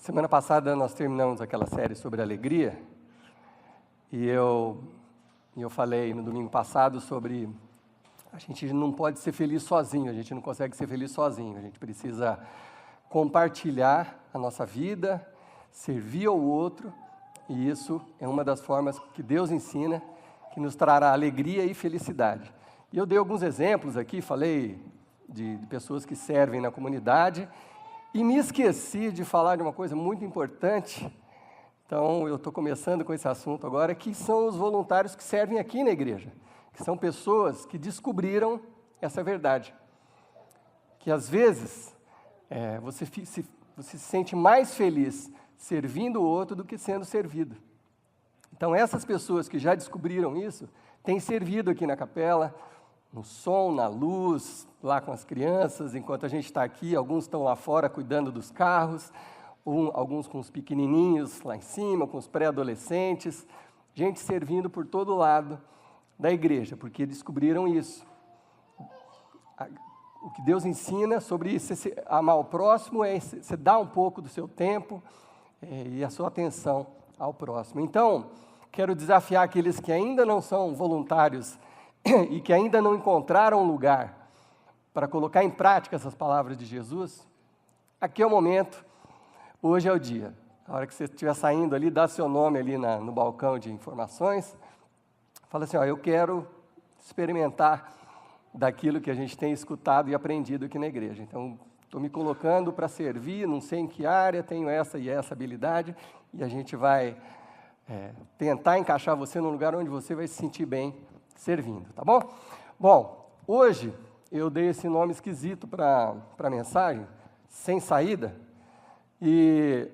Semana passada nós terminamos aquela série sobre alegria e eu falei no domingo passado sobre a gente não pode ser feliz sozinho, a gente não consegue ser feliz sozinho, a gente precisa compartilhar a nossa vida, servir ao outro, e isso é uma das formas que Deus ensina, que nos trará alegria e felicidade. E eu dei alguns exemplos aqui, falei de pessoas que servem na comunidade, e me esqueci de falar de uma coisa muito importante. Então, eu estou começando com esse assunto agora, que são os voluntários que servem aqui na igreja, que são pessoas que descobriram essa verdade, que às vezes você se sente mais feliz servindo o outro do que sendo servido. Então, essas pessoas que já descobriram isso, têm servido aqui na capela, no som, na luz, lá com as crianças, enquanto a gente está aqui, alguns estão lá fora cuidando dos carros, alguns com os pequenininhos lá em cima, com os pré-adolescentes, gente servindo por todo lado da igreja, porque descobriram isso. O que Deus ensina sobre isso, amar o próximo, é você dar um pouco do seu tempo e a sua atenção ao próximo. Então, quero desafiar aqueles que ainda não são voluntários e que ainda não encontraram lugar para colocar em prática essas palavras de Jesus. Aqui é o momento, hoje é o dia. A hora que você estiver saindo ali, dá seu nome ali no balcão de informações, fala assim, eu quero experimentar daquilo que a gente tem escutado e aprendido aqui na igreja. Então, estou me colocando para servir, não sei em que área, tenho essa e essa habilidade, e a gente vai tentar encaixar você num lugar onde você vai se sentir bem servindo, tá bom? Bom, hoje eu dei esse nome esquisito para a mensagem, sem saída, e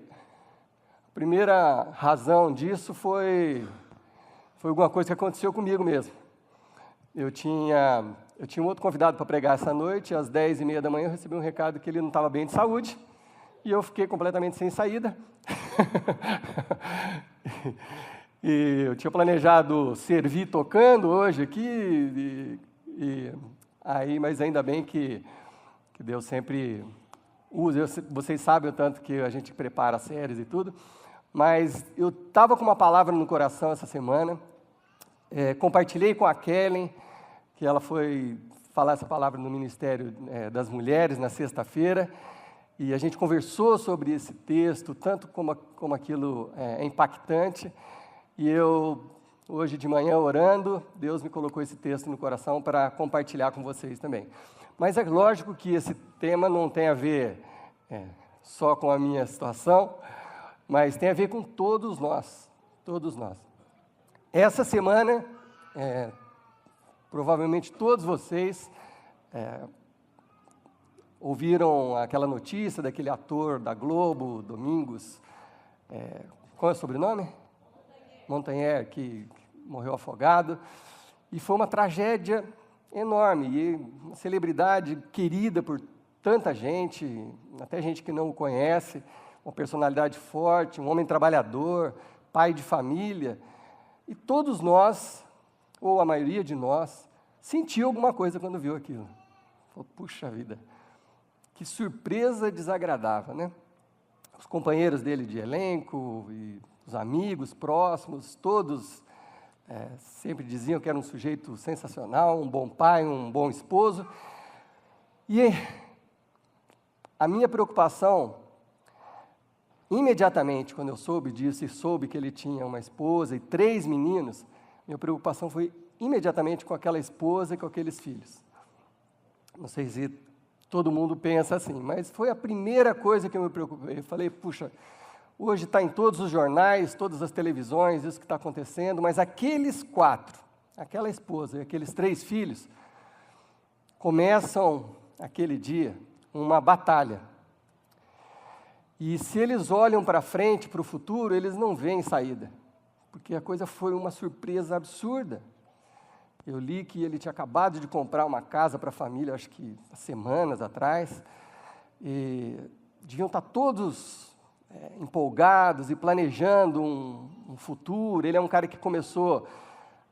a primeira razão disso foi alguma coisa que aconteceu comigo mesmo. Eu tinha um outro convidado para pregar essa noite, às 10h30 da manhã eu recebi um recado que ele não estava bem de saúde, e eu fiquei completamente sem saída. E eu tinha planejado servir tocando hoje aqui, mas ainda bem que Deus sempre usa. Vocês sabem o tanto que a gente prepara séries e tudo, mas eu estava com uma palavra no coração essa semana, compartilhei com a Kellen, que ela foi falar essa palavra no Ministério das Mulheres na sexta-feira, e a gente conversou sobre esse texto, tanto como aquilo é impactante, e eu, hoje de manhã, orando, Deus me colocou esse texto no coração para compartilhar com vocês também. Mas é lógico que esse tema não tem a ver só com a minha situação, mas tem a ver com todos nós, todos nós. Essa semana, provavelmente todos vocês ouviram aquela notícia daquele ator da Globo, Domingos, qual é o sobrenome? Montanher, que morreu afogado, e foi uma tragédia enorme, e uma celebridade querida por tanta gente, até gente que não o conhece, uma personalidade forte, um homem trabalhador, pai de família, e todos nós, ou a maioria de nós, sentiu alguma coisa quando viu aquilo. Falou, puxa vida, que surpresa desagradável, né? Os companheiros dele de elenco, e os amigos próximos, todos sempre diziam que era um sujeito sensacional, um bom pai, um bom esposo. E a minha preocupação, imediatamente, quando eu soube disso e soube que ele tinha uma esposa e 3 meninos, minha preocupação foi imediatamente com aquela esposa e com aqueles filhos. Não sei se todo mundo pensa assim, mas foi a primeira coisa que eu me preocupei. Eu falei, puxa, hoje está em todos os jornais, todas as televisões, isso que está acontecendo, mas aqueles 4, aquela esposa e aqueles 3 filhos, começam, aquele dia, uma batalha. E se eles olham para frente, para o futuro, eles não veem saída, porque a coisa foi uma surpresa absurda. Eu li que ele tinha acabado de comprar uma casa para a família, acho que semanas atrás, e deviam estar todos empolgados e planejando um futuro. Ele é um cara que começou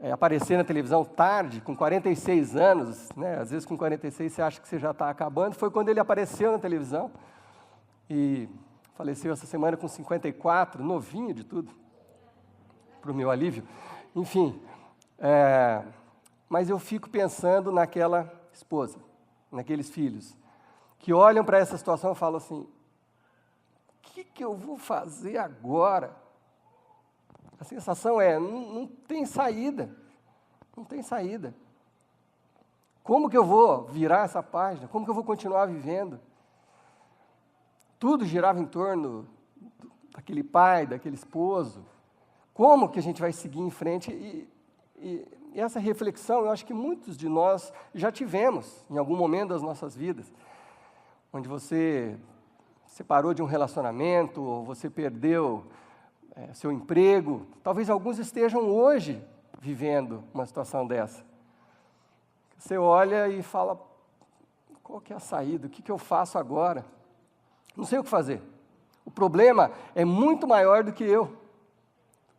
a aparecer na televisão tarde, com 46 anos, né? Às vezes com 46 você acha que você já está acabando. Foi quando ele apareceu na televisão, e faleceu essa semana com 54, novinho de tudo, para o meu alívio. Enfim, mas eu fico pensando naquela esposa, naqueles filhos, que olham para essa situação e falam assim, o que eu vou fazer agora? A sensação não tem saída, não tem saída. Como que eu vou virar essa página? Como que eu vou continuar vivendo? Tudo girava em torno daquele pai, daquele esposo. Como que a gente vai seguir em frente? E essa reflexão, eu acho que muitos de nós já tivemos em algum momento das nossas vidas, onde você separou de um relacionamento, ou você perdeu seu emprego. Talvez alguns estejam hoje vivendo uma situação dessa. Você olha e fala, qual que é a saída? O que eu faço agora? Não sei o que fazer. O problema é muito maior do que eu.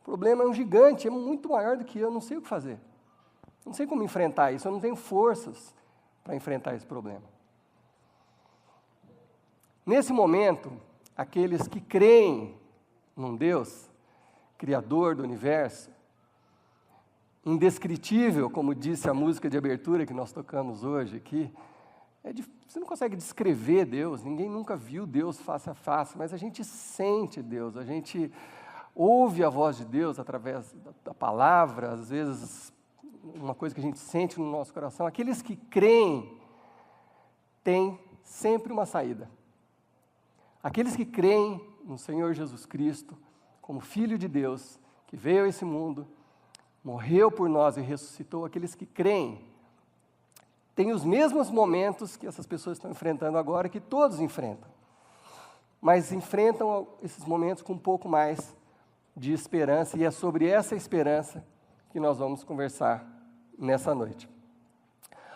O problema é um gigante, é muito maior do que eu, não sei o que fazer. Não sei como enfrentar isso, eu não tenho forças para enfrentar esse problema. Nesse momento, aqueles que creem num Deus, Criador do universo, indescritível, como disse a música de abertura que nós tocamos hoje aqui, você não consegue descrever Deus, ninguém nunca viu Deus face a face, mas a gente sente Deus, a gente ouve a voz de Deus através da palavra, às vezes uma coisa que a gente sente no nosso coração. Aqueles que creem têm sempre uma saída. Aqueles que creem no Senhor Jesus Cristo, como Filho de Deus, que veio a esse mundo, morreu por nós e ressuscitou, aqueles que creem, têm os mesmos momentos que essas pessoas estão enfrentando agora, que todos enfrentam, mas enfrentam esses momentos com um pouco mais de esperança, e é sobre essa esperança que nós vamos conversar nessa noite.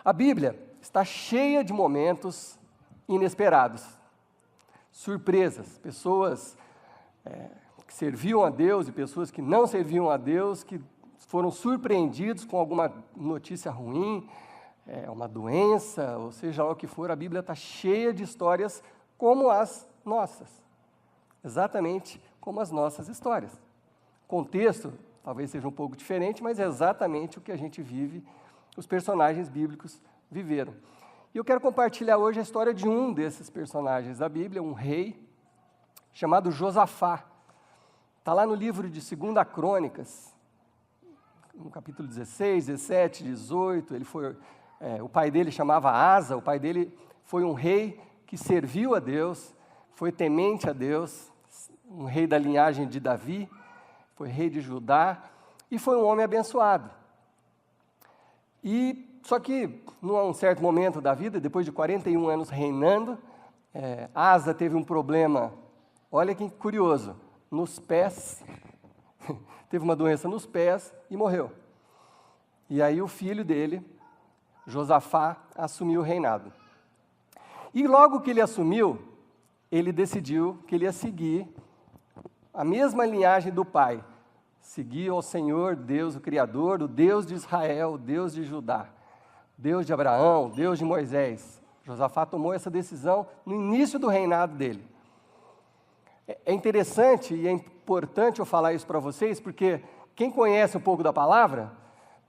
A Bíblia está cheia de momentos inesperados, surpresas, pessoas que serviam a Deus e pessoas que não serviam a Deus, que foram surpreendidos com alguma notícia ruim, uma doença, ou seja lá o que for. A Bíblia está cheia de histórias como as nossas, exatamente como as nossas histórias. O contexto talvez seja um pouco diferente, mas é exatamente o que a gente vive, os personagens bíblicos viveram. E eu quero compartilhar hoje a história de um desses personagens da Bíblia, um rei chamado Josafá. Está lá no livro de 2 Crônicas, no capítulo 16, 17, 18, o pai dele chamava Asa, o pai dele foi um rei que serviu a Deus, foi temente a Deus, um rei da linhagem de Davi, foi rei de Judá, e foi um homem abençoado. Só que, num certo momento da vida, depois de 41 anos reinando, Asa teve um problema, olha que curioso, nos pés, teve uma doença nos pés e morreu. E aí o filho dele, Josafá, assumiu o reinado. E logo que ele assumiu, ele decidiu que ele ia seguir a mesma linhagem do pai, seguir ao Senhor Deus, o Criador, o Deus de Israel, o Deus de Judá, Deus de Abraão, Deus de Moisés. Josafá tomou essa decisão no início do reinado dele. É interessante e é importante eu falar isso para vocês, porque quem conhece um pouco da palavra,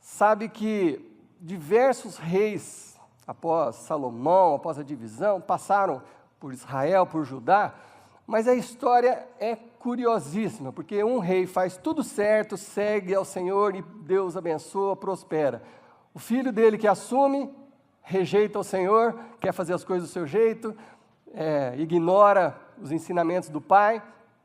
sabe que diversos reis, após Salomão, após a divisão, passaram por Israel, por Judá, mas a história é curiosíssima, porque um rei faz tudo certo, segue ao Senhor e Deus abençoa, prospera. O filho dele que assume, rejeita o Senhor, quer fazer as coisas do seu jeito, ignora os ensinamentos do pai,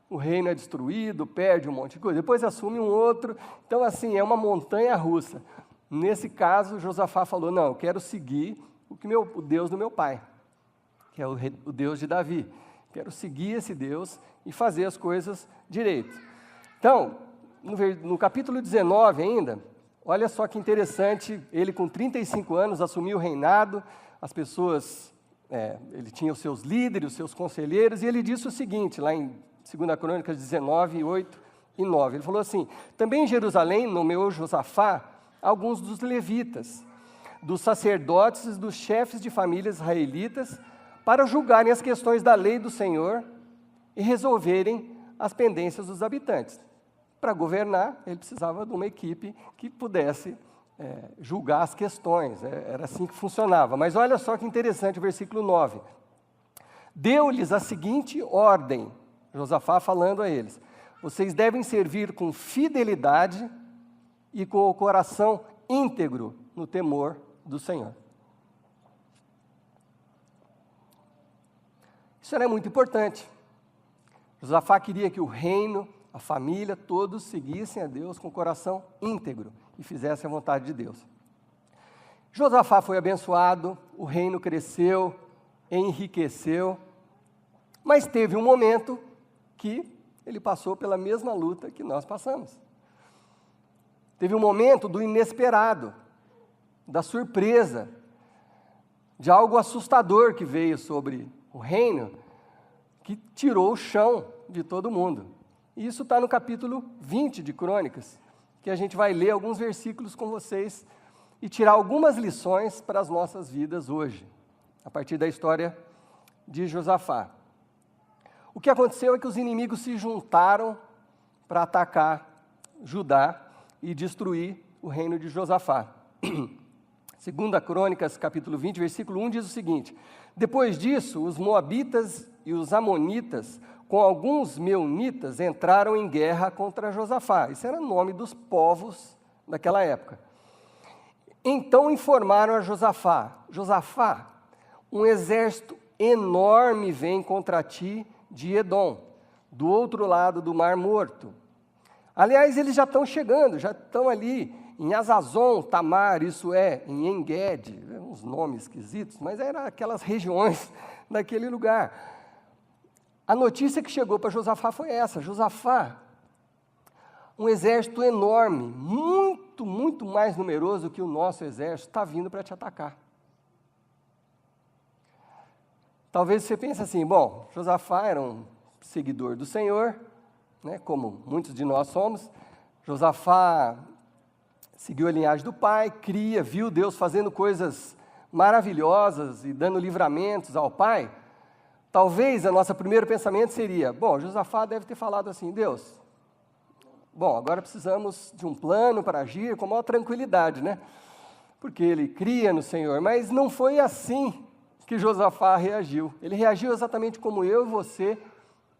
o reino é destruído, perde um monte de coisa, depois assume um outro. Então, assim, é uma montanha russa. Nesse caso, Josafá falou, não, eu quero seguir o Deus do meu pai, que é o Deus de Davi. Quero seguir esse Deus e fazer as coisas direito. Então, no capítulo 19 ainda, olha só que interessante, ele com 35 anos assumiu o reinado, as pessoas, ele tinha os seus líderes, os seus conselheiros, e ele disse o seguinte, lá em 2 Crônicas 19, 8 e 9, ele falou assim, também em Jerusalém nomeou Josafá alguns dos levitas, dos sacerdotes e dos chefes de famílias israelitas, para julgarem as questões da lei do Senhor e resolverem as pendências dos habitantes. Para governar, ele precisava de uma equipe que pudesse julgar as questões, era assim que funcionava. Mas olha só que interessante o versículo 9. Deu-lhes a seguinte ordem, Josafá falando a eles: vocês devem servir com fidelidade e com o coração íntegro no temor do Senhor. Isso era muito importante. Josafá queria que o reino, a família, todos seguissem a Deus com o coração íntegro e fizessem a vontade de Deus. Josafá foi abençoado, o reino cresceu, enriqueceu, mas teve um momento que ele passou pela mesma luta que nós passamos. Teve um momento do inesperado, da surpresa, de algo assustador que veio sobre o reino, que tirou o chão de todo mundo. E isso está no capítulo 20 de Crônicas, que a gente vai ler alguns versículos com vocês e tirar algumas lições para as nossas vidas hoje, a partir da história de Josafá. O que aconteceu é que os inimigos se juntaram para atacar Judá e destruir o reino de Josafá. 2 Crônicas, capítulo 20, versículo 1, diz o seguinte: depois disso, os moabitas e os amonitas, com alguns meunitas, entraram em guerra contra Josafá. Esse era o nome dos povos daquela época. Então informaram a Josafá: Josafá, um exército enorme vem contra ti de Edom, do outro lado do Mar Morto. Aliás, eles já estão chegando, já estão ali em Azazon, Tamar, isso é, em En-Gedi, uns nomes esquisitos, mas eram aquelas regiões daquele lugar. A notícia que chegou para Josafá foi essa: Josafá, um exército enorme, muito, muito mais numeroso que o nosso exército, está vindo para te atacar. Talvez você pense assim: bom, Josafá era um seguidor do Senhor, né, como muitos de nós somos. Josafá seguiu a linhagem do pai, viu Deus fazendo coisas maravilhosas e dando livramentos ao pai. Talvez o nosso primeiro pensamento seria: bom, Josafá deve ter falado assim: Deus, bom, agora precisamos de um plano para agir com maior tranquilidade, né? Porque ele cria no Senhor. Mas não foi assim que Josafá reagiu. Ele reagiu exatamente como eu e você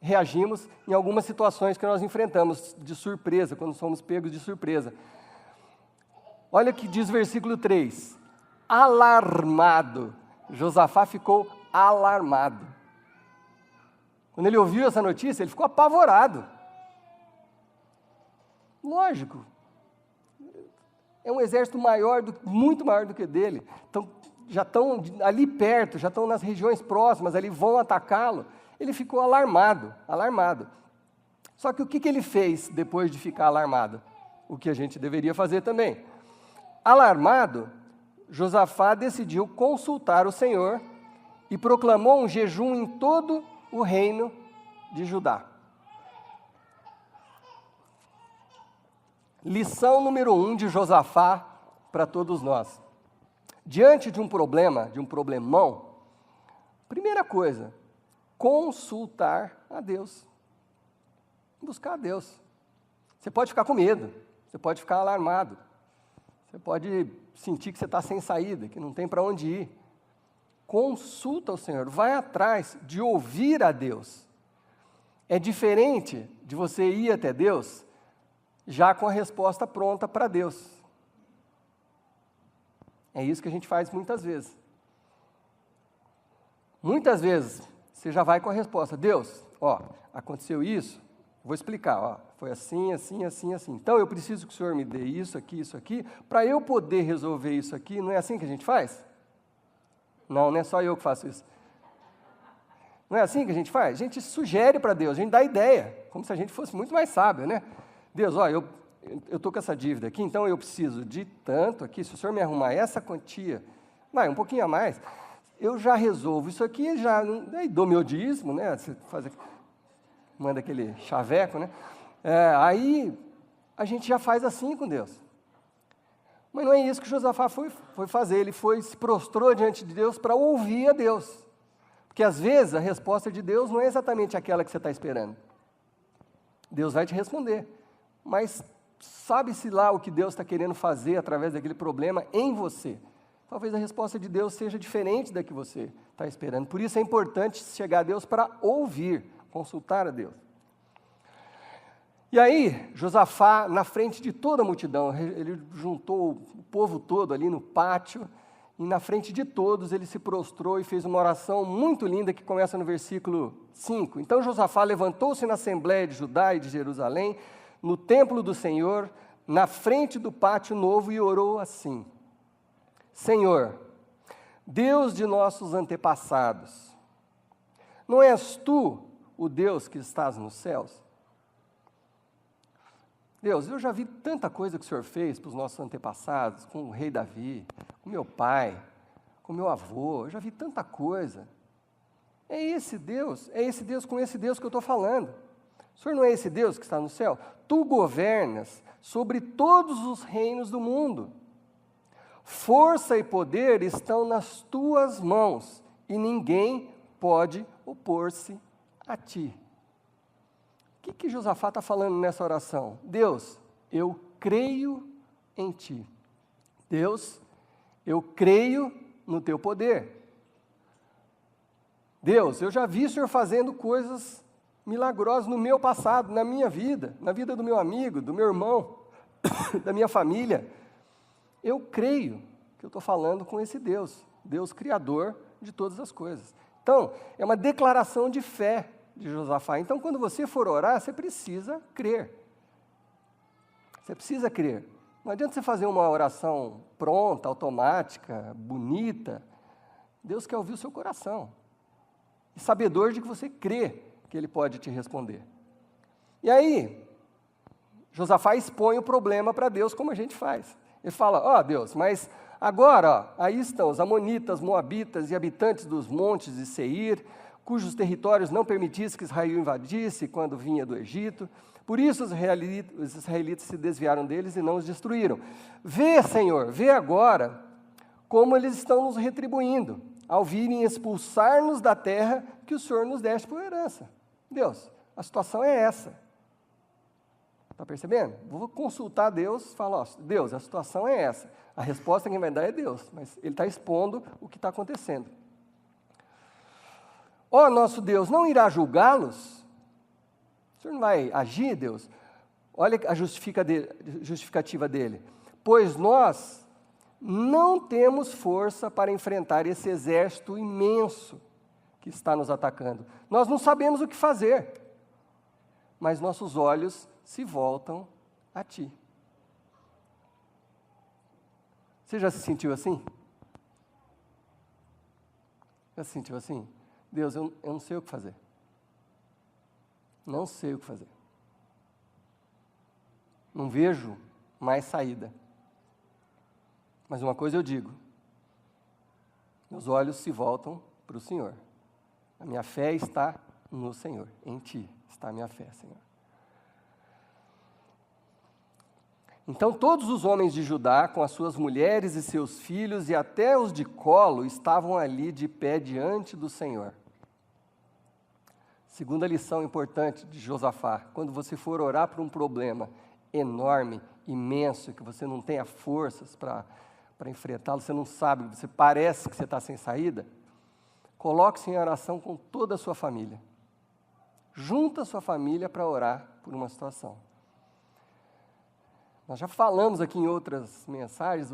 reagimos em algumas situações que nós enfrentamos de surpresa, quando somos pegos de surpresa. Olha o que diz o versículo 3. Alarmado. Josafá ficou alarmado. Quando ele ouviu essa notícia, ele ficou apavorado. Lógico. É um exército muito maior do que dele. Então, já estão ali perto, já estão nas regiões próximas, ali vão atacá-lo. Ele ficou alarmado. Só que o que ele fez depois de ficar alarmado? O que a gente deveria fazer também. Alarmado, Josafá decidiu consultar o Senhor e proclamou um jejum em todo o reino de Judá. Lição número 1 de Josafá para todos nós. Diante de um problema, de um problemão, primeira coisa, consultar a Deus. Buscar a Deus. Você pode ficar com medo, você pode ficar alarmado, você pode sentir que você está sem saída, que não tem para onde ir. Consulta o Senhor, vai atrás de ouvir a Deus. É diferente de você ir até Deus já com a resposta pronta para Deus. É isso que a gente faz muitas vezes. Muitas vezes você já vai com a resposta: Deus, aconteceu isso, vou explicar, foi assim, assim, assim, assim. Então eu preciso que o Senhor me dê isso aqui, para eu poder resolver isso aqui. Não é assim que a gente faz? Não é só eu que faço isso. Não é assim que a gente faz? A gente sugere para Deus, a gente dá ideia, como se a gente fosse muito mais sábio, né? Deus, eu estou com essa dívida aqui, então eu preciso de tanto aqui, se o Senhor me arrumar essa quantia, um pouquinho a mais, eu já resolvo isso aqui, aí dou meu dízimo, né? Você manda aquele chaveco, né? Aí a gente já faz assim com Deus. Mas não é isso que Josafá foi fazer, ele se prostrou diante de Deus para ouvir a Deus. Porque às vezes a resposta de Deus não é exatamente aquela que você está esperando. Deus vai te responder, mas sabe-se lá o que Deus está querendo fazer através daquele problema em você. Talvez a resposta de Deus seja diferente da que você está esperando. Por isso é importante chegar a Deus para ouvir, consultar a Deus. E aí, Josafá, na frente de toda a multidão, ele juntou o povo todo ali no pátio, e na frente de todos ele se prostrou e fez uma oração muito linda que começa no versículo 5. Então Josafá levantou-se na Assembleia de Judá e de Jerusalém, no templo do Senhor, na frente do pátio novo, e orou assim: Senhor, Deus de nossos antepassados, não és tu o Deus que estás nos céus? Deus, eu já vi tanta coisa que o Senhor fez para os nossos antepassados, com o rei Davi, com meu pai, com meu avô, eu já vi tanta coisa. É esse Deus com esse Deus que eu estou falando. O Senhor não é esse Deus que está no céu? Tu governas sobre todos os reinos do mundo. Força e poder estão nas tuas mãos, e ninguém pode opor-se a ti. O que Josafá está falando nessa oração? Deus, eu creio em ti. Deus, eu creio no teu poder. Deus, eu já vi o Senhor fazendo coisas milagrosas no meu passado, na minha vida, na vida do meu amigo, do meu irmão, da minha família. Eu creio que eu estou falando com esse Deus, Deus criador de todas as coisas. Então, é uma declaração de fé de Josafá. Então, quando você for orar, você precisa crer. Você precisa crer. Não adianta você fazer uma oração pronta, automática, bonita. Deus quer ouvir o seu coração. E sabedor de que você crê que Ele pode te responder. E aí, Josafá expõe o problema para Deus, como a gente faz. Ele fala, Deus, mas agora, aí estão os amonitas, moabitas e habitantes dos montes de Seir, cujos territórios não permitisse que Israel invadisse quando vinha do Egito. Por isso os israelitas se desviaram deles e não os destruíram. Vê, Senhor, vê agora como eles estão nos retribuindo, ao virem expulsar-nos da terra que o Senhor nos deste por herança. Deus, a situação é essa. Está percebendo? Vou consultar Deus e falar, Deus, a situação é essa. A resposta quem vai dar é Deus, mas Ele está expondo o que está acontecendo. Nosso Deus, não irá julgá-los? O Senhor não vai agir, Deus? Olha a justificativa dele. Pois nós não temos força para enfrentar esse exército imenso que está nos atacando. Nós não sabemos o que fazer, mas nossos olhos se voltam a Ti. Você já se sentiu assim? Já se sentiu assim? Deus, eu não sei o que fazer. Não sei o que fazer. Não vejo mais saída. Mas uma coisa eu digo, meus olhos se voltam para o Senhor. A minha fé está no Senhor, em Ti está a minha fé, Senhor. Então todos os homens de Judá, com as suas mulheres e seus filhos, e até os de colo, estavam ali de pé diante do Senhor. Segunda lição importante de Josafá: quando você for orar por um problema enorme, imenso, que você não tenha forças para enfrentá-lo, você não sabe, você parece que você está sem saída, coloque-se em oração com toda a sua família. Junta a sua família para orar por uma situação. Nós já falamos aqui em outras mensagens,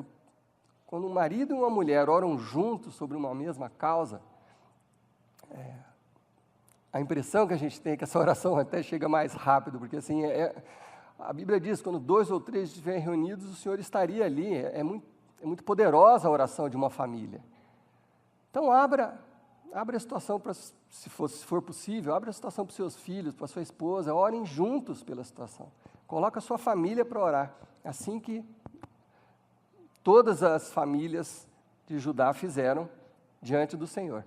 quando um marido e uma mulher oram juntos sobre uma mesma causa, a impressão que a gente tem é que essa oração até chega mais rápido, porque assim, a Bíblia diz, quando 2 ou 3 estiverem reunidos, o Senhor estaria ali. É muito poderosa a oração de uma família. Então, abra a situação, se for possível, abra a situação para os seus filhos, para a sua esposa, orem juntos pela situação. Coloque a sua família para orar, assim que todas as famílias de Judá fizeram diante do Senhor.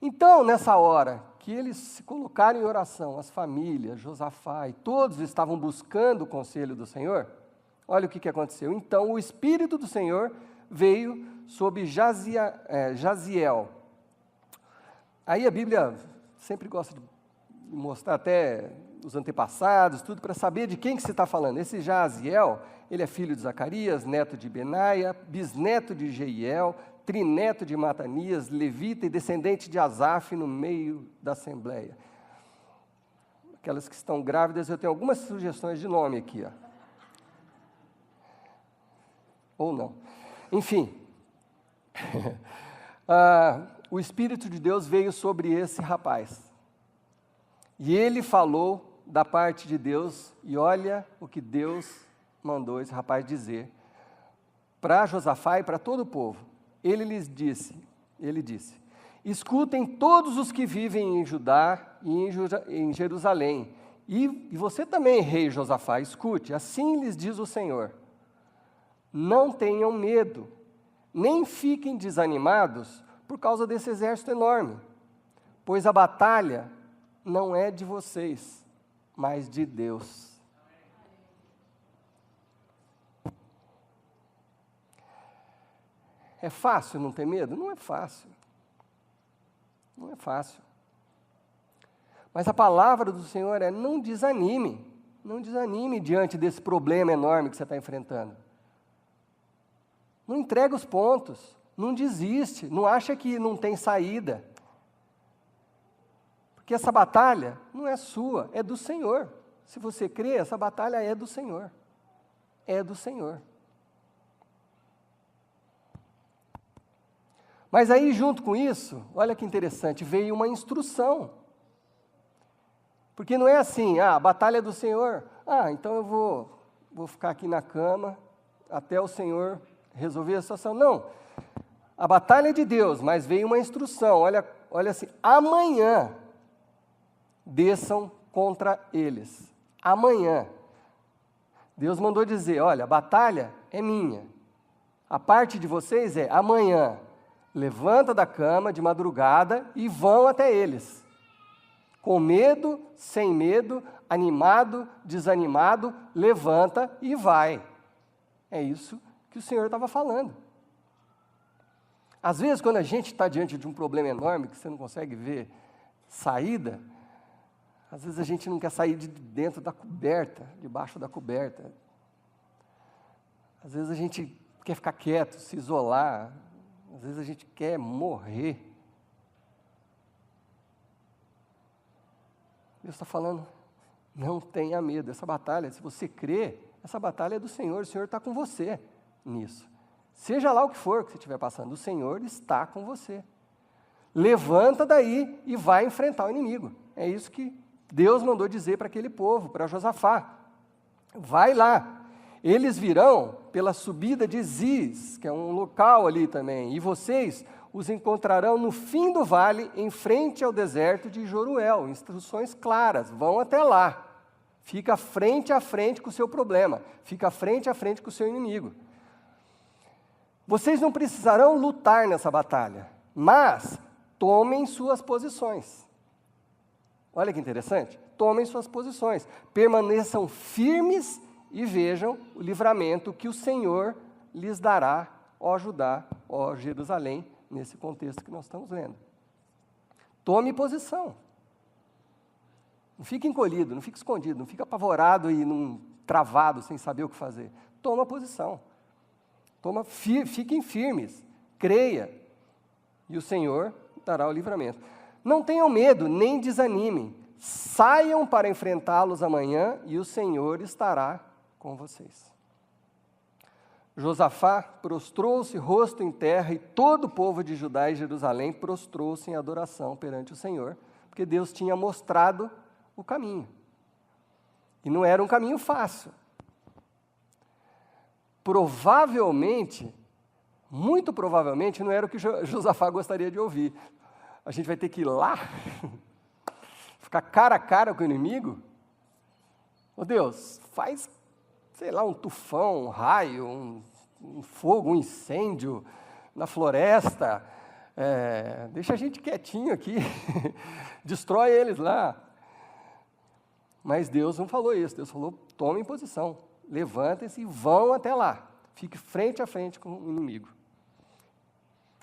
Então, nessa hora que eles se colocaram em oração, as famílias, Josafá, e todos estavam buscando o conselho do Senhor, olha o que aconteceu. Então, o Espírito do Senhor veio sobre Jaziel, Aí a Bíblia sempre gosta de mostrar até os antepassados, tudo, para saber de quem que se está falando. Esse Jaziel, ele é filho de Zacarias, neto de Benaia, bisneto de Jeiel, trineto de Matanias, levita e descendente de Asaf no meio da Assembleia. Aquelas que estão grávidas, eu tenho algumas sugestões de nome aqui, ó. Ou não. Enfim, o Espírito de Deus veio sobre esse rapaz. E ele falou da parte de Deus, e olha o que Deus mandou esse rapaz dizer para Josafá e para todo o povo. Ele disse, escutem todos os que vivem em Judá e em Jerusalém, e você também, rei Josafá, escute, assim lhes diz o Senhor, não tenham medo, nem fiquem desanimados por causa desse exército enorme, pois a batalha não é de vocês, mas de Deus. É fácil não ter medo? Não é fácil. Não é fácil. Mas a palavra do Senhor é: não desanime. Não desanime diante desse problema enorme que você está enfrentando. Não entrega os pontos. Não desiste. Não acha que não tem saída. Porque essa batalha não é sua, é do Senhor. Se você crê, essa batalha é do Senhor. É do Senhor. Mas aí, junto com isso, olha que interessante, veio uma instrução. Porque não é assim, a batalha é do Senhor, então eu vou ficar aqui na cama até o Senhor resolver a situação. Não, a batalha é de Deus, mas veio uma instrução, olha assim, amanhã desçam contra eles. Amanhã. Deus mandou dizer, olha, a batalha é minha. A parte de vocês é amanhã. Levanta da cama de madrugada e vão até eles. Com medo, sem medo, animado, desanimado, levanta e vai. É isso que o Senhor estava falando. Às vezes, quando a gente está diante de um problema enorme, que você não consegue ver saída, às vezes a gente não quer sair de dentro da coberta, debaixo da coberta. Às vezes a gente quer ficar quieto, se isolar. Às vezes a gente quer morrer. Deus está falando, não tenha medo. Essa batalha, se você crê, essa batalha é do Senhor. O Senhor está com você nisso. Seja lá o que for que você estiver passando, o Senhor está com você. Levanta daí e vai enfrentar o inimigo. É isso que Deus mandou dizer para aquele povo, para Josafá. Vai lá. Eles virão pela subida de Ziz, que é um local ali também, e vocês os encontrarão no fim do vale, em frente ao deserto de Joruel. Instruções claras, vão até lá. Fica frente a frente com o seu problema, fica frente a frente com o seu inimigo. Vocês não precisarão lutar nessa batalha, mas tomem suas posições. Olha que interessante, tomem suas posições, permaneçam firmes e vejam o livramento que o Senhor lhes dará, ó Judá, ó Jerusalém, nesse contexto que nós estamos lendo. Tome posição. Não fique encolhido, não fique escondido, não fique apavorado e travado sem saber o que fazer. Toma posição. Fiquem firmes, creia, e o Senhor dará o livramento. Não tenham medo, nem desanimem. Saiam para enfrentá-los amanhã e o Senhor estará com vocês. Josafá prostrou-se rosto em terra e todo o povo de Judá e Jerusalém prostrou-se em adoração perante o Senhor, porque Deus tinha mostrado o caminho. E não era um caminho fácil. Provavelmente, muito provavelmente, não era o que Josafá gostaria de ouvir. A gente vai ter que ir lá, ficar cara a cara com o inimigo? Ô Deus, faz, sei lá, um tufão, um raio, um fogo, um incêndio na floresta, deixa a gente quietinho aqui, destrói eles lá. Mas Deus não falou isso, Deus falou, tomem posição, levantem-se e vão até lá, fique frente a frente com o inimigo.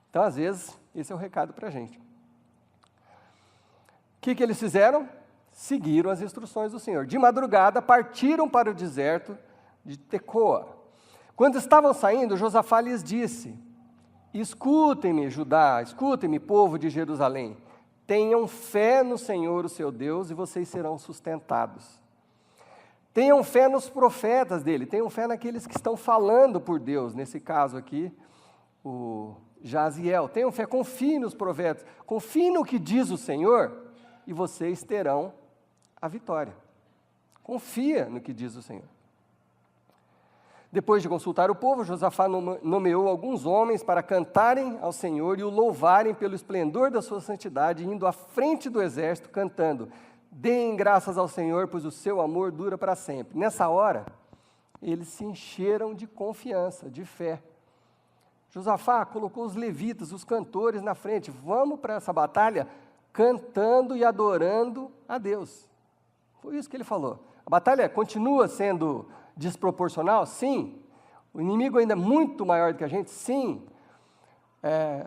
Então, às vezes, esse é o recado para a gente. que eles fizeram? Seguiram as instruções do Senhor. De madrugada, partiram para o deserto de Tecoa. Quando estavam saindo, Josafá lhes disse: escutem-me, Judá, escutem-me, povo de Jerusalém. Tenham fé no Senhor, o seu Deus, e vocês serão sustentados. Tenham fé nos profetas dele, tenham fé naqueles que estão falando por Deus, nesse caso aqui, o Jaziel. Tenham fé, confiem nos profetas, confiem no que diz o Senhor, e vocês terão a vitória. Confia no que diz o Senhor. Depois de consultar o povo, Josafá nomeou alguns homens para cantarem ao Senhor e o louvarem pelo esplendor da sua santidade, indo à frente do exército, cantando: deem graças ao Senhor, pois o seu amor dura para sempre. Nessa hora, eles se encheram de confiança, de fé. Josafá colocou os levitas, os cantores na frente. Vamos para essa batalha cantando e adorando a Deus. Foi isso que ele falou. A batalha continua sendo desproporcional? Sim. O inimigo ainda é muito maior do que a gente? Sim.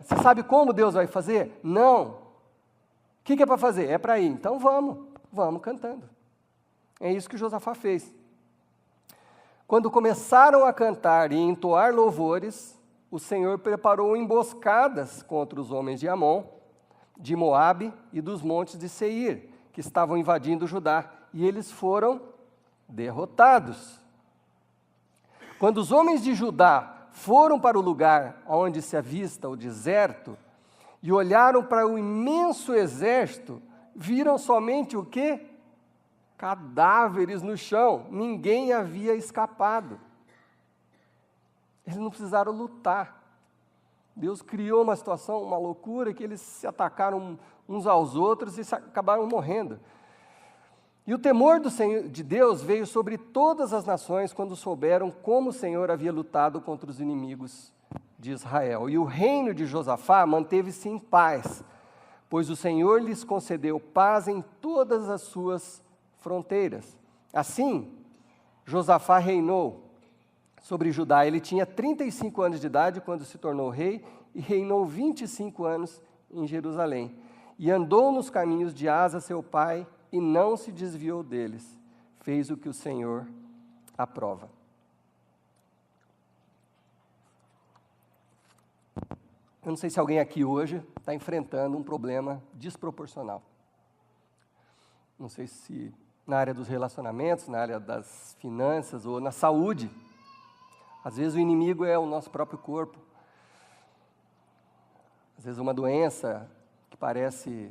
Você sabe como Deus vai fazer? Não. O que é para fazer? É para ir. Então vamos cantando. É isso que Josafá fez. Quando começaram a cantar e entoar louvores, o Senhor preparou emboscadas contra os homens de Amon, de Moabe e dos montes de Seir, que estavam invadindo Judá, e eles foram derrotados. Quando os homens de Judá foram para o lugar onde se avista o deserto e olharam para o imenso exército, viram somente o quê? Cadáveres no chão. Ninguém havia escapado. Eles não precisaram lutar. Deus criou uma situação, uma loucura, que eles se atacaram uns aos outros e acabaram morrendo. E o temor do Senhor, de Deus veio sobre todas as nações quando souberam como o Senhor havia lutado contra os inimigos de Israel. E o reino de Josafá manteve-se em paz, pois o Senhor lhes concedeu paz em todas as suas fronteiras. Assim, Josafá reinou sobre Judá. Ele tinha 35 anos de idade quando se tornou rei e reinou 25 anos em Jerusalém. E andou nos caminhos de Asa, seu pai, e não se desviou deles. Fez o que o Senhor aprova. Eu não sei se alguém aqui hoje está enfrentando um problema desproporcional. Não sei se na área dos relacionamentos, na área das finanças ou na saúde. Às vezes o inimigo é o nosso próprio corpo. Às vezes uma doença que parece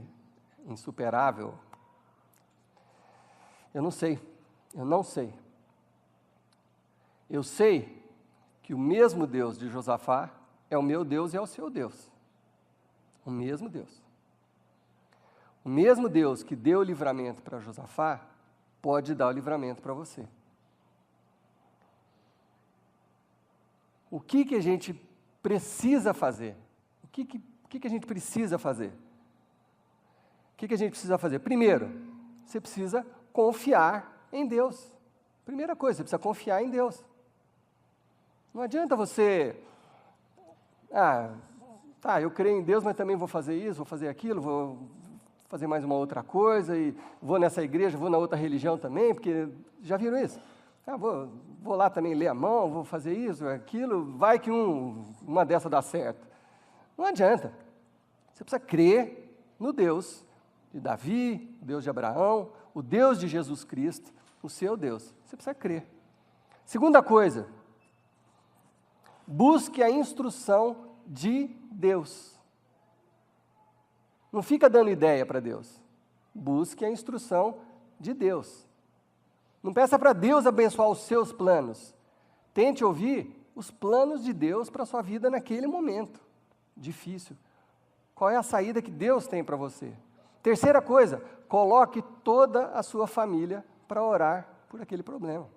insuperável. Eu não sei. Eu sei que o mesmo Deus de Josafá é o meu Deus e é o seu Deus. O mesmo Deus. O mesmo Deus que deu o livramento para Josafá, pode dar o livramento para você. O que a gente precisa fazer? O que a gente precisa fazer? O que a gente precisa fazer? Primeiro, você precisa confiar em Deus. Primeira coisa, você precisa confiar em Deus. Não adianta você... eu creio em Deus, mas também vou fazer isso, vou fazer aquilo, vou fazer mais uma outra coisa, e vou nessa igreja, vou na outra religião também, porque já viram isso? Vou lá também ler a mão, vou fazer isso, aquilo, vai que uma dessa dá certo. Não adianta. Você precisa crer no Deus de Davi, o Deus de Abraão, o Deus de Jesus Cristo, o seu Deus. Você precisa crer. Segunda coisa, busque a instrução de Deus. Não fica dando ideia para Deus. Busque a instrução de Deus. Não peça para Deus abençoar os seus planos. Tente ouvir os planos de Deus para a sua vida naquele momento difícil. Qual é a saída que Deus tem para você? Terceira coisa, coloque toda a sua família para orar por aquele problema.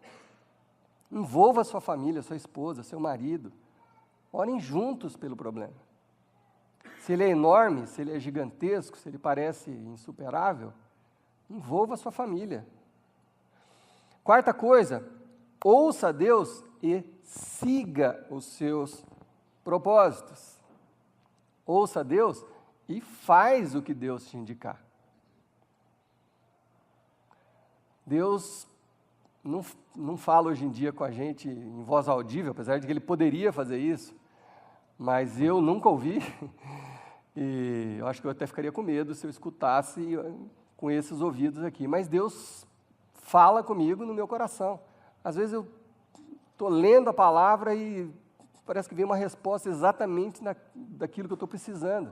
Envolva a sua família, sua esposa, seu marido. Orem juntos pelo problema. Se ele é enorme, se ele é gigantesco, se ele parece insuperável, envolva a sua família. Quarta coisa, ouça a Deus e siga os seus propósitos. Ouça a Deus e faz o que Deus te indicar. Deus não fala hoje em dia com a gente em voz audível, apesar de que Ele poderia fazer isso, mas eu nunca ouvi, e eu acho que eu até ficaria com medo se eu escutasse com esses ouvidos aqui, mas Deus fala comigo no meu coração. Às vezes eu estou lendo a palavra e parece que vem uma resposta exatamente daquilo que eu estou precisando.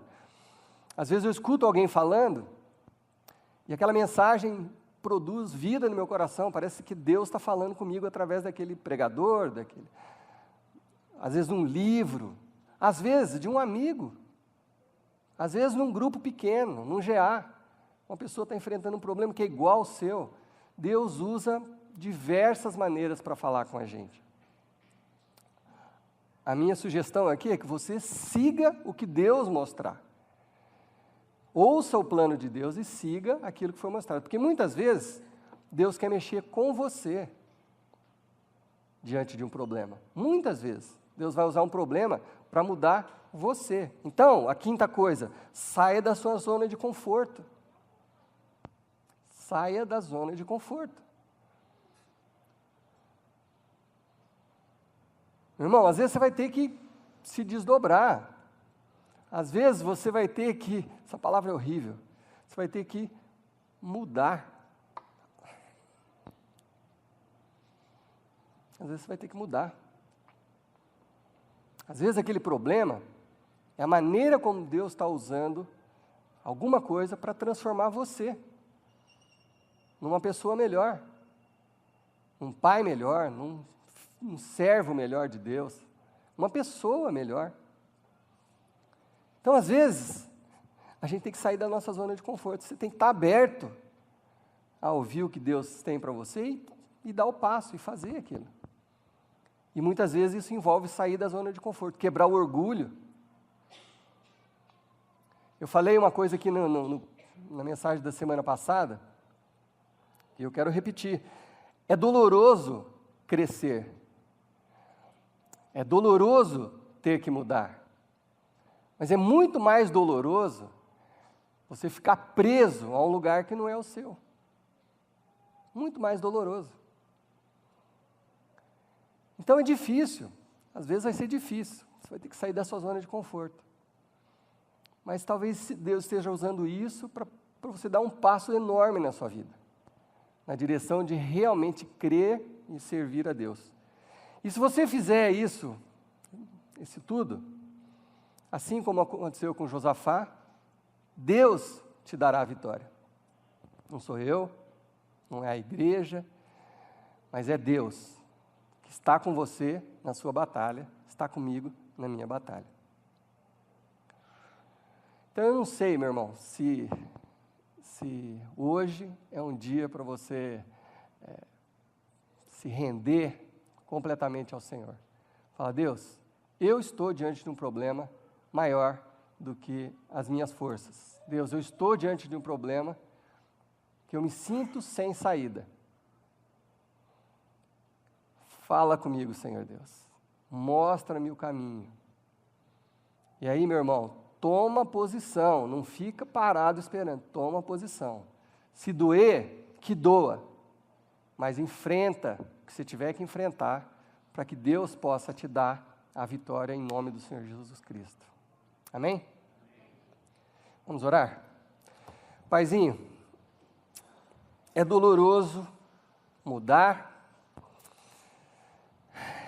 Às vezes eu escuto alguém falando e aquela mensagem produz vida no meu coração, parece que Deus está falando comigo através daquele pregador, às vezes um livro, às vezes de um amigo, às vezes num grupo pequeno, num GA, uma pessoa está enfrentando um problema que é igual ao seu. Deus usa diversas maneiras para falar com a gente. A minha sugestão aqui é que você siga o que Deus mostrar. Ouça o plano de Deus e siga aquilo que foi mostrado. Porque muitas vezes, Deus quer mexer com você diante de um problema. Muitas vezes, Deus vai usar um problema para mudar você. Então, a quinta coisa, saia da sua zona de conforto. Saia da zona de conforto. Meu irmão, às vezes você vai ter que se desdobrar. Às vezes você vai ter que, essa palavra é horrível, você vai ter que mudar. Às vezes você vai ter que mudar. Às vezes aquele problema é a maneira como Deus está usando alguma coisa para transformar você numa pessoa melhor, um pai melhor, um servo melhor de Deus, uma pessoa melhor. Então, às vezes, a gente tem que sair da nossa zona de conforto. Você tem que estar aberto a ouvir o que Deus tem para você e dar o passo e fazer aquilo. E muitas vezes isso envolve sair da zona de conforto, quebrar o orgulho. Eu falei uma coisa aqui na mensagem da semana passada, e eu quero repetir. É doloroso crescer. É doloroso ter que mudar. Mas é muito mais doloroso você ficar preso a um lugar que não é o seu. Muito mais doloroso. Então é difícil. Às vezes vai ser difícil. Você vai ter que sair da sua zona de conforto. Mas talvez Deus esteja usando isso para você dar um passo enorme na sua vida. Na direção de realmente crer e servir a Deus. E se você fizer isso tudo, assim como aconteceu com Josafá, Deus te dará a vitória. Não sou eu, não é a igreja, mas é Deus que está com você na sua batalha, está comigo na minha batalha. Então eu não sei, meu irmão, se hoje é um dia para você se render completamente ao Senhor. Fala, Deus, eu estou diante de um problema maior do que as minhas forças. Deus, eu estou diante de um problema que eu me sinto sem saída. Fala comigo, Senhor Deus. Mostra-me o caminho. E aí, meu irmão, toma posição, não fica parado esperando, toma posição. Se doer, que doa, mas enfrenta o que você tiver que enfrentar, para que Deus possa te dar a vitória em nome do Senhor Jesus Cristo. Amém? Vamos orar? Paizinho, é doloroso mudar,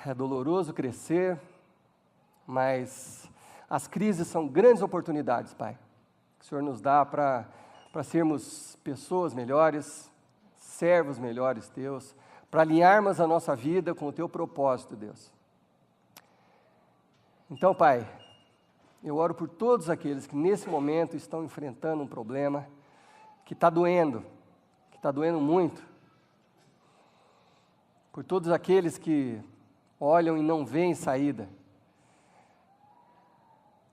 é doloroso crescer, mas as crises são grandes oportunidades, Pai, que o Senhor nos dá para sermos pessoas melhores, servos melhores Teus, para alinharmos a nossa vida com o Teu propósito, Deus. Então, Pai, eu oro por todos aqueles que nesse momento estão enfrentando um problema que está doendo muito. Por todos aqueles que olham e não veem saída.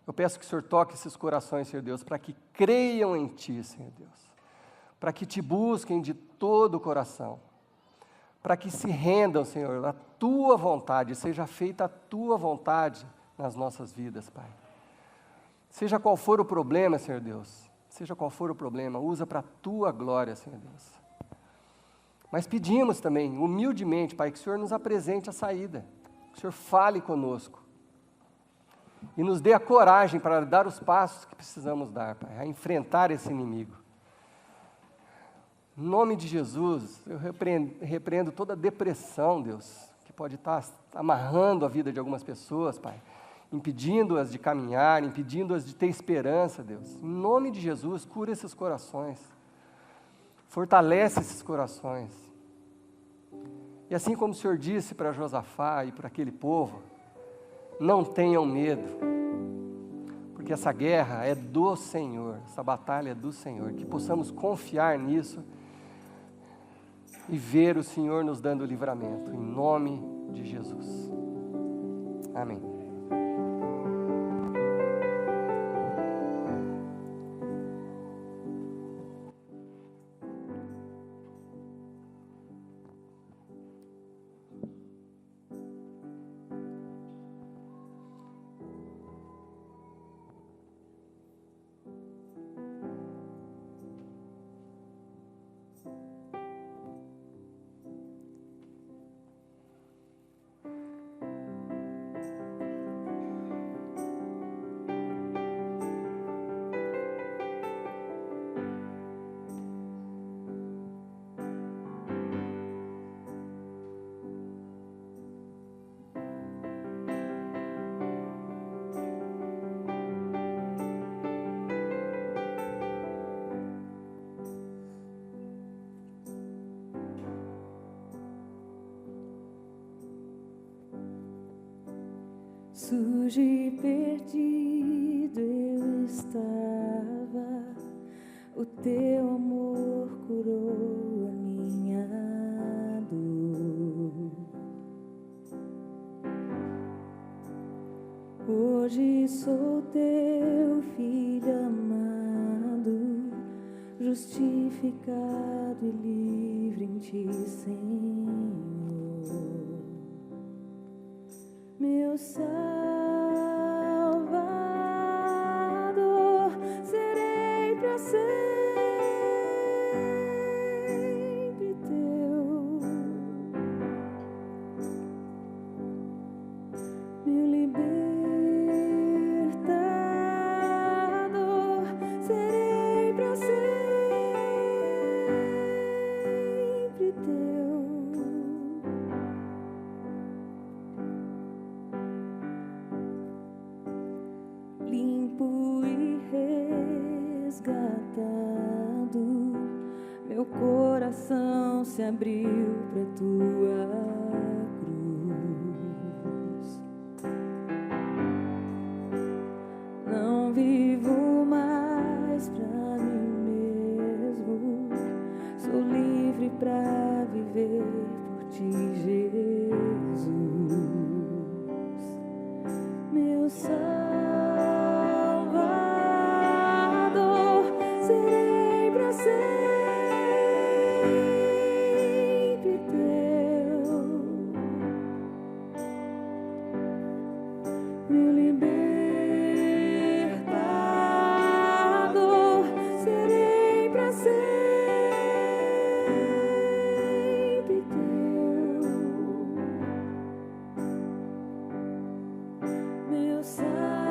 Eu peço que o Senhor toque esses corações, Senhor Deus, para que creiam em Ti, Senhor Deus. Para que Te busquem de todo o coração. Para que se rendam, Senhor, à Tua vontade, seja feita a Tua vontade nas nossas vidas, Pai. Seja qual for o problema, Senhor Deus, seja qual for o problema, usa para a Tua glória, Senhor Deus. Mas pedimos também, humildemente, Pai, que o Senhor nos apresente a saída, que o Senhor fale conosco e nos dê a coragem para dar os passos que precisamos dar, Pai, a enfrentar esse inimigo. Em nome de Jesus, eu repreendo toda depressão, Deus, que pode estar amarrando a vida de algumas pessoas, Pai, impedindo-as de caminhar, impedindo-as de ter esperança, Deus. Em nome de Jesus, cura esses corações, fortalece esses corações. E assim como o Senhor disse para Josafá e para aquele povo, não tenham medo, porque essa guerra é do Senhor, essa batalha é do Senhor, que possamos confiar nisso e ver o Senhor nos dando o livramento, em nome de Jesus. Amém. Sujo e perdido eu estava, o teu amor curou a minha dor. Hoje sou teu filho amado, justificado e livre em ti, Senhor. Meu Salvador, serei para sempre teu. Meu libertador, serei para sempre teu. Limpo e resgatado, meu coração se abriu para tua cruz. Não vivo mais para mim mesmo, sou livre para viver por ti, Jesus. Meu Salvador, serei para sempre teu. Meu libertador, serei para sempre teu. Meu Salvador,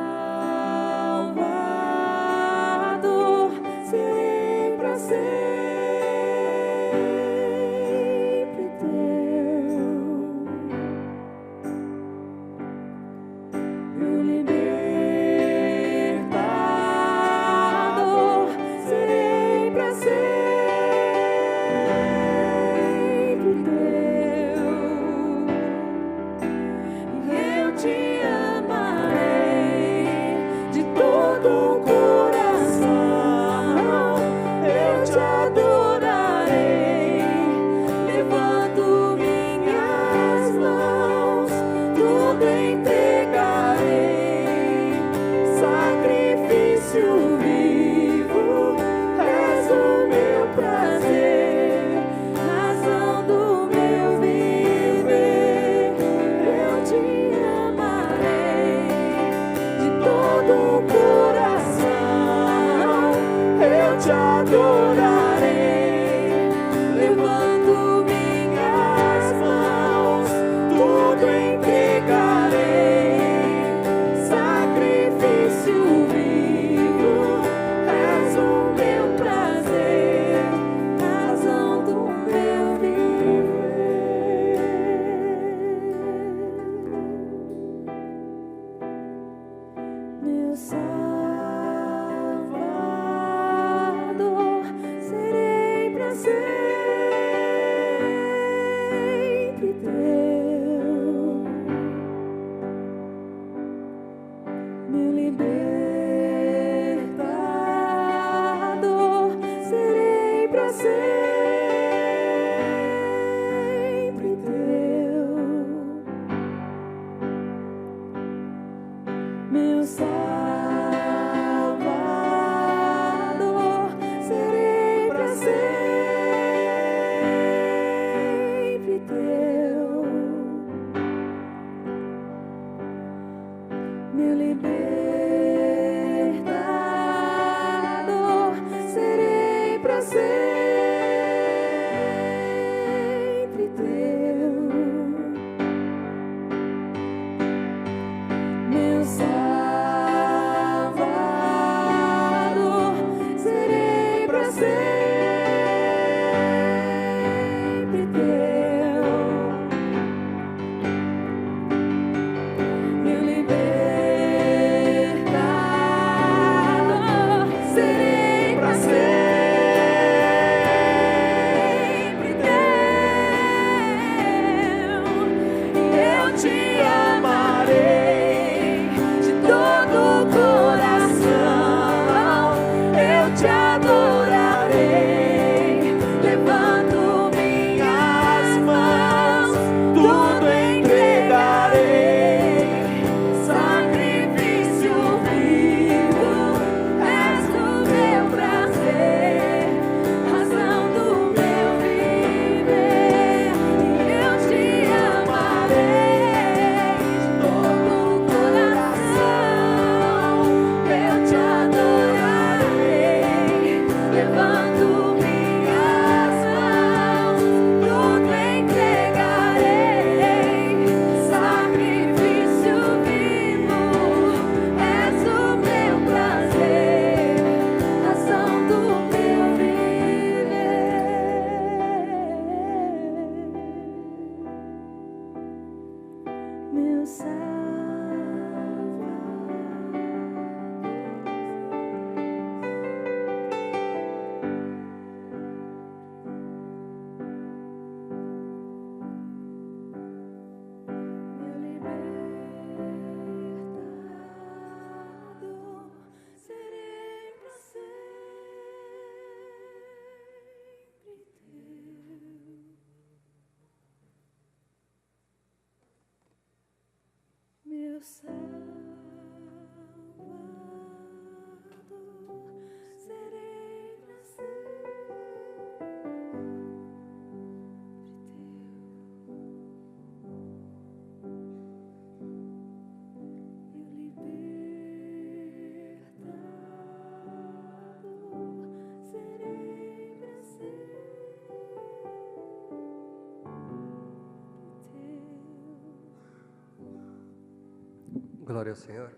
Glória ao Senhor.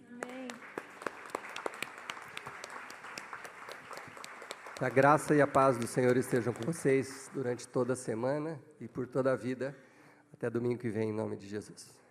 Amém. Que a graça e a paz do Senhor estejam com vocês durante toda a semana e por toda a vida, até domingo que vem, em nome de Jesus.